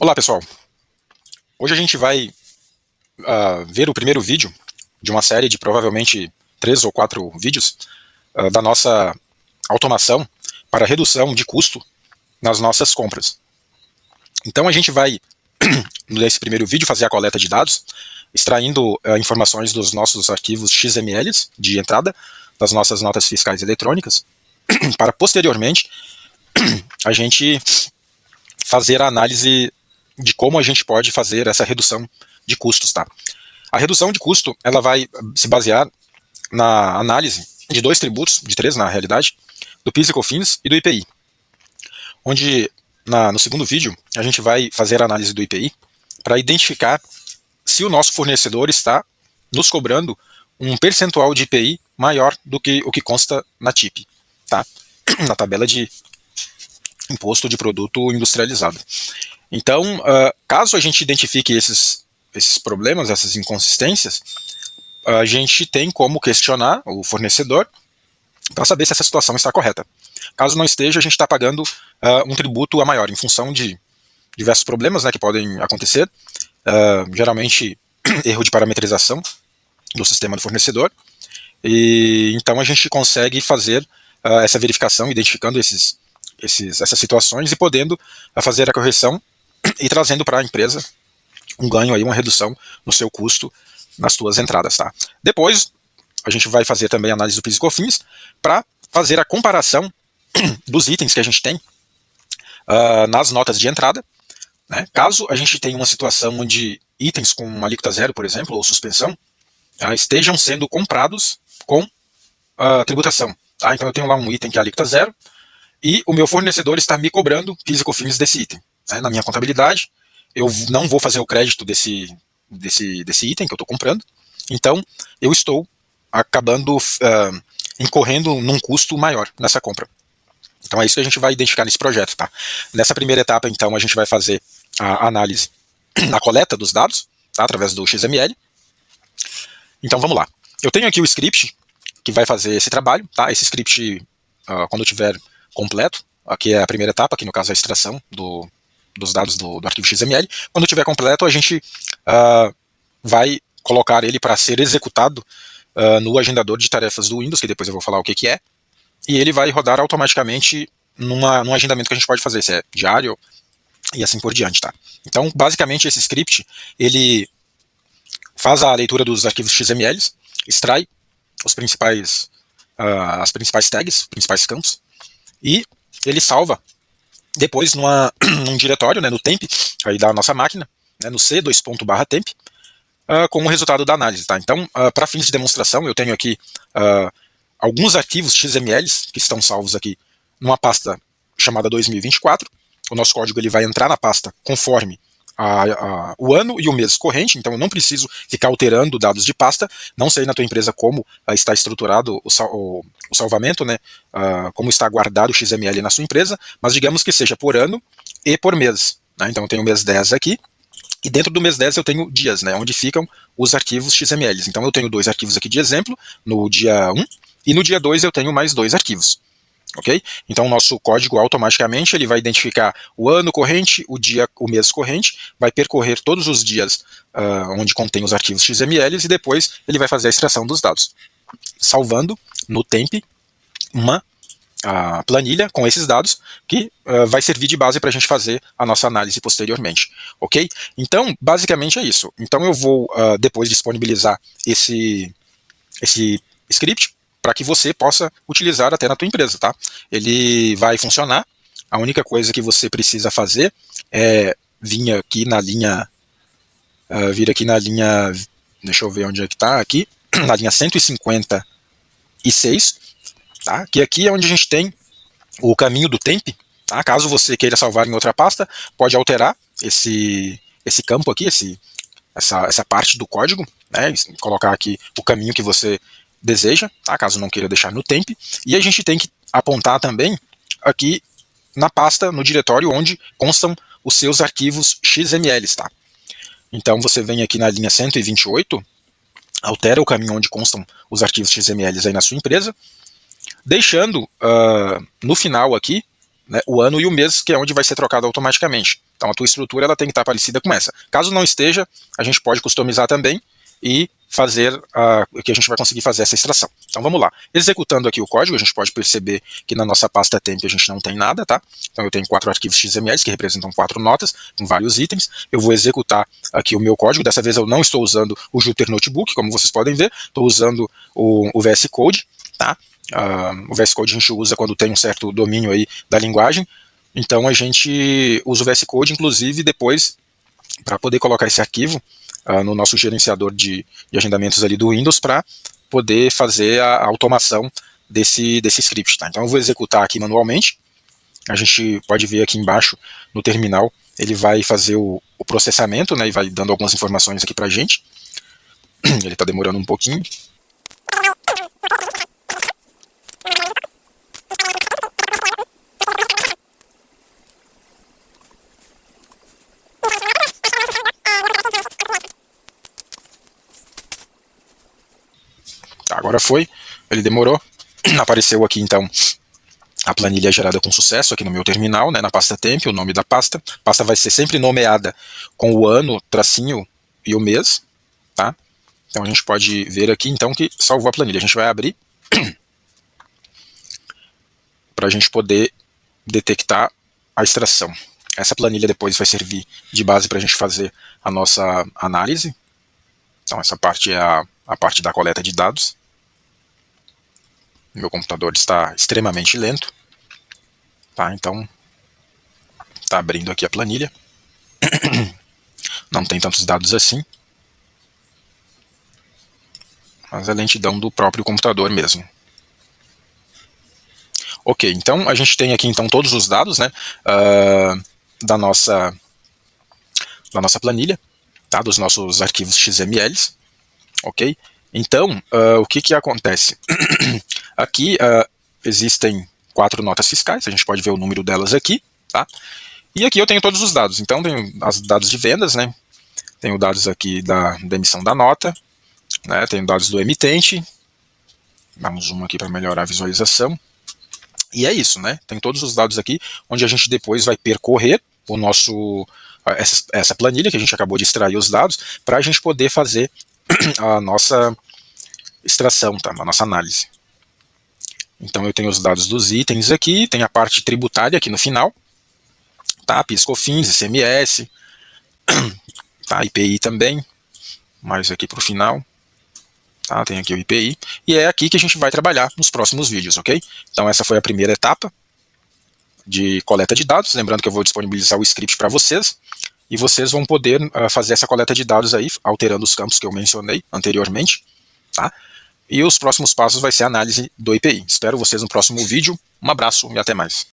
Olá pessoal, hoje a gente vai ver o primeiro vídeo de uma série de provavelmente 3 ou 4 vídeos da nossa automação para redução de custo nas nossas compras. Então a gente vai, nesse primeiro vídeo, fazer a coleta de dados, extraindo informações dos nossos arquivos XML de entrada, das nossas notas fiscais eletrônicas, para posteriormente a gente fazer a análise de como a gente pode fazer essa redução de custos, tá? A redução de custo, ela vai se basear na análise de 2 tributos, de 3 na realidade, do PIS e COFINS e do IPI. Onde, no segundo vídeo, a gente vai fazer a análise do IPI para identificar se o nosso fornecedor está nos cobrando um percentual de IPI maior do que o que consta na TIP, tá? Na tabela de imposto de produto industrializado. Então, caso a gente identifique esses problemas, essas inconsistências, a gente tem como questionar o fornecedor para saber se essa situação está correta. Caso não esteja, a gente está pagando um tributo a maior, em função de diversos problemas, né, que podem acontecer, geralmente erro de parametrização do sistema do fornecedor, e então a gente consegue fazer essa verificação, identificando essas situações e podendo fazer a correção e trazendo para a empresa um ganho, aí, uma redução no seu custo nas suas entradas. Tá? Depois, a gente vai fazer também a análise do PIS e COFINS para fazer a comparação dos itens que a gente tem nas notas de entrada. Né? Caso a gente tenha uma situação onde itens com uma alíquota zero, por exemplo, ou suspensão, estejam sendo comprados com tributação. Tá? Então eu tenho lá um item que é alíquota zero e o meu fornecedor está me cobrando PIS e COFINS desse item. Na minha contabilidade, eu não vou fazer o crédito desse item que eu estou comprando, então eu estou acabando incorrendo num custo maior nessa compra. Então é isso que a gente vai identificar nesse projeto. Tá? Nessa primeira etapa, então, a gente vai fazer a análise na coleta dos dados, tá? Através do XML. Então vamos lá. Eu tenho aqui o script que vai fazer esse trabalho. Tá? Esse script, quando eu tiver completo, aqui é a primeira etapa, que no caso é a extração dos dados do arquivo XML. Quando tiver completo, a gente vai colocar ele para ser executado no agendador de tarefas do Windows, que depois eu vou falar o que é, e ele vai rodar automaticamente num agendamento que a gente pode fazer, se é diário e assim por diante. Tá? Então, basicamente, esse script, ele faz a leitura dos arquivos XML, extrai as principais tags, os principais campos, e ele salva depois num diretório, né, no temp, aí da nossa máquina, né, no c:/temp, com o resultado da análise. Tá? Então, para fins de demonstração, eu tenho aqui alguns arquivos XML que estão salvos aqui numa pasta chamada 2024. O nosso código ele vai entrar na pasta conforme o ano e o mês corrente, então eu não preciso ficar alterando dados de pasta. Não sei na tua empresa como está estruturado o salvamento, né, como está guardado o XML na sua empresa, mas digamos que seja por ano e por mês. Né? Então eu tenho o mês 10 aqui, e dentro do mês 10 eu tenho dias, né, onde ficam os arquivos XML. Então eu tenho 2 arquivos aqui de exemplo, no dia 1, e no dia 2 eu tenho mais 2 arquivos. Okay? Então o nosso código automaticamente ele vai identificar o ano corrente, o dia, o mês corrente, vai percorrer todos os dias onde contém os arquivos XML e depois ele vai fazer a extração dos dados, salvando no temp uma planilha com esses dados que vai servir de base para a gente fazer a nossa análise posteriormente. Ok? Então basicamente é isso. Então eu vou depois disponibilizar esse script para que você possa utilizar até na tua empresa, tá? Ele vai funcionar. A única coisa que você precisa fazer é vir aqui na linha, deixa eu ver onde é que está, aqui, na linha 156, tá? Que aqui é onde a gente tem o caminho do temp, tá? Caso você queira salvar em outra pasta, pode alterar esse campo aqui, essa parte do código, né? Colocar aqui o caminho que você deseja, tá? Caso não queira deixar no temp, e a gente tem que apontar também aqui na pasta, no diretório onde constam os seus arquivos XML, tá? Então você vem aqui na linha 128, altera o caminho onde constam os arquivos XML aí na sua empresa, deixando no final aqui né, o ano e o mês, que é onde vai ser trocado automaticamente. Então a tua estrutura ela tem que estar parecida com essa. Caso não esteja, a gente pode customizar também e fazer que a gente vai conseguir fazer essa extração. Então vamos lá. Executando aqui o código, a gente pode perceber que na nossa pasta temp a gente não tem nada, tá? Então eu tenho 4 arquivos XML que representam 4 notas com vários itens. Eu vou executar aqui o meu código. Dessa vez eu não estou usando o Jupyter Notebook, como vocês podem ver. Estou usando o VS Code, tá? O VS Code a gente usa quando tem um certo domínio aí da linguagem. Então a gente usa o VS Code, inclusive, depois para poder colocar esse arquivo no nosso gerenciador de agendamentos ali do Windows para poder fazer a automação desse script. Tá? Então eu vou executar aqui manualmente. A gente pode ver aqui embaixo no terminal, ele vai fazer o processamento, né, e vai dando algumas informações aqui para a gente. Ele está demorando um pouquinho. Agora foi, ele demorou, apareceu aqui então a planilha gerada com sucesso aqui no meu terminal, né, na pasta temp, o nome da pasta. A pasta vai ser sempre nomeada com o ano, tracinho e o mês, tá? Então a gente pode ver aqui então que salvou a planilha. A gente vai abrir para a gente poder detectar a extração. Essa planilha depois vai servir de base para a gente fazer a nossa análise. Então essa parte é a parte da coleta de dados. Meu computador está extremamente lento, tá? Então está abrindo aqui a planilha. Não tem tantos dados assim, mas é a lentidão do próprio computador mesmo. Ok, então a gente tem aqui então todos os dados, né, da nossa planilha, tá? Dos nossos arquivos XML, ok? Então o que acontece? Aqui existem 4 notas fiscais, a gente pode ver o número delas aqui, tá? E aqui eu tenho todos os dados, então tenho os dados de vendas, né? Tenho dados aqui da emissão da nota, né? Tenho dados do emitente, damos zoom aqui para melhorar a visualização. E é isso, né? Tem todos os dados aqui, onde a gente depois vai percorrer o nosso, essa planilha que a gente acabou de extrair os dados, para a gente poder fazer a nossa extração, tá? A nossa análise. Então eu tenho os dados dos itens aqui, tem a parte tributária aqui no final, tá? PIS, COFINS, ICMS, tá? IPI também, mais aqui para o final, tá? Tem aqui o IPI, e é aqui que a gente vai trabalhar nos próximos vídeos, ok? Então essa foi a primeira etapa de coleta de dados, lembrando que eu vou disponibilizar o script para vocês, e vocês vão poder fazer essa coleta de dados aí, alterando os campos que eu mencionei anteriormente, tá? E os próximos passos vai ser a análise do IPI. Espero vocês no próximo vídeo. Um abraço e até mais.